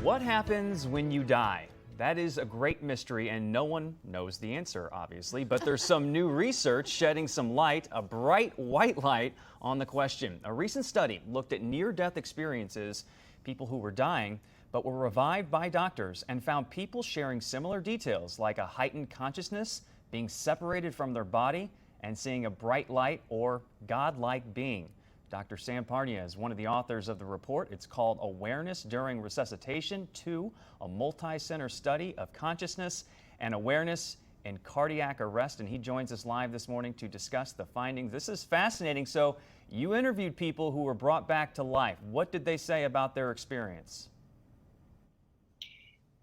What happens when you die? That is a great mystery, and no one knows the answer, obviously. But there's some new research shedding some light, a bright white light, on the question. A recent study looked at near-death experiences, people who were dying, but were revived by doctors, and found people sharing similar details like a heightened consciousness, being separated from their body, and seeing a bright light or godlike being. Dr. Sam Parnia is one of the authors of the report. It's called Awareness During Resuscitation 2, a multi-center study of consciousness and awareness in cardiac arrest. And he joins us live this morning to discuss the findings. This is fascinating. So you interviewed people who were brought back to life. What did they say about their experience?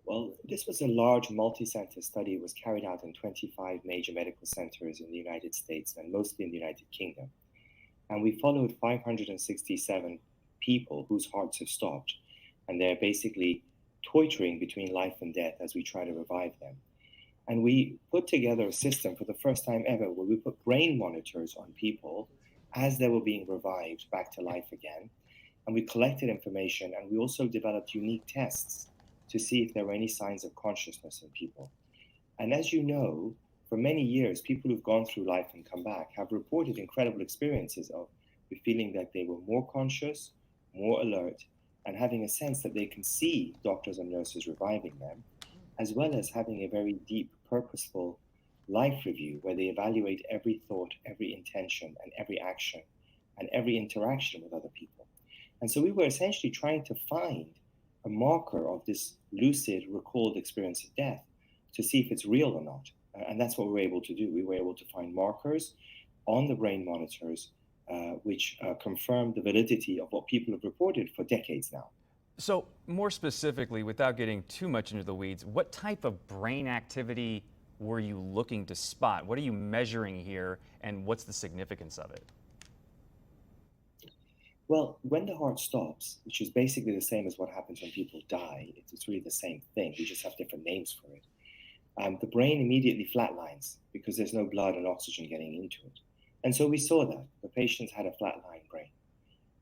Well, this was a large multi-center study. It was carried out in 25 major medical centers in the United States and mostly in the United Kingdom. And we followed 567 people whose hearts have stopped, and they're basically toitering between life and death as we try to revive them. And we put together a system for the first time ever where we put brain monitors on people as they were being revived back to life again. And we collected information, and we also developed unique tests to see if there were any signs of consciousness in people. And as you know, for many years, people who've gone through life and come back have reported incredible experiences of feeling that they were more conscious, more alert, and having a sense that they can see doctors and nurses reviving them, as well as having a very deep, purposeful life review where they evaluate every thought, every intention, and every action, and every interaction with other people. And so we were essentially trying to find a marker of this lucid, recalled experience of death to see if it's real or not. And that's what we were able to do. We were able to find markers on the brain monitors which confirm the validity of what people have reported for decades now. So more specifically, without getting too much into the weeds, what type of brain activity were you looking to spot? What are you measuring here, and what's the significance of it? Well, when the heart stops, which is basically the same as what happens when people die, it's really the same thing. We just have different names for it. The brain immediately flatlines because there's no blood and oxygen getting into it. And so we saw that. The patients had a flatline brain.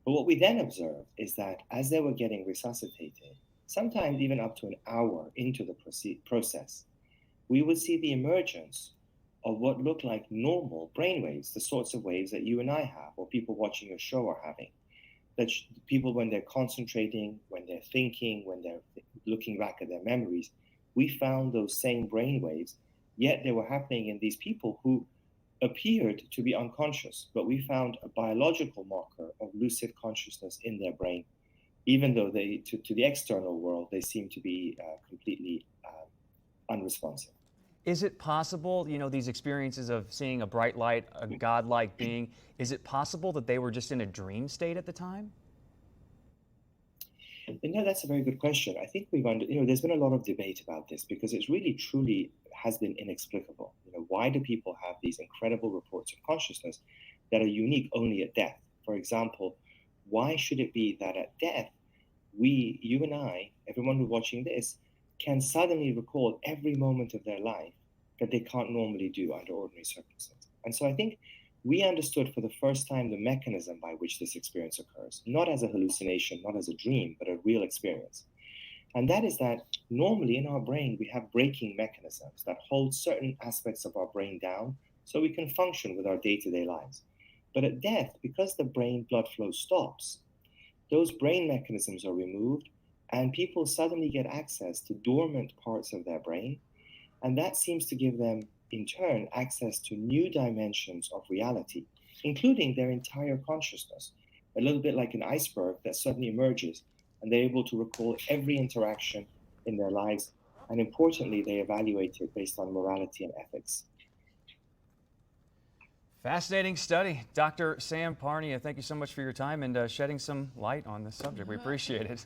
But what we then observed is that as they were getting resuscitated, sometimes even up to an hour into the process, we would see the emergence of what looked like normal brain waves, the sorts of waves that you and I have, or people watching your show are having. That people, when they're concentrating, when they're thinking, when they're looking back at their memories, we found those same brain waves, yet they were happening in these people who appeared to be unconscious. But we found a biological marker of lucid consciousness in their brain, even though they, to the external world, they seem to be completely unresponsive. Is it possible, these experiences of seeing a bright light, a godlike being, is it possible that they were just in a dream state at the time? That's a very good question. I think there's been a lot of debate about this because it's really truly has been inexplicable. Why do people have these incredible reports of consciousness that are unique only at death? For example, why should it be that at death, you and I, everyone who's watching this, can suddenly recall every moment of their life that they can't normally do under ordinary circumstances? And so I think we understood for the first time the mechanism by which this experience occurs, not as a hallucination, not as a dream, but a real experience. And that is that normally in our brain, we have braking mechanisms that hold certain aspects of our brain down so we can function with our day-to-day lives. But at death, because the brain blood flow stops, those brain mechanisms are removed and people suddenly get access to dormant parts of their brain. And that seems to give them, in turn, access to new dimensions of reality, including their entire consciousness, a little bit like an iceberg that suddenly emerges, and they're able to recall every interaction in their lives. And importantly, they evaluate it based on morality and ethics. Fascinating study. Dr. Sam Parnia, thank you so much for your time and shedding some light on this subject. We appreciate it.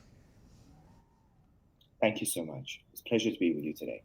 Thank you so much. It's a pleasure to be with you today.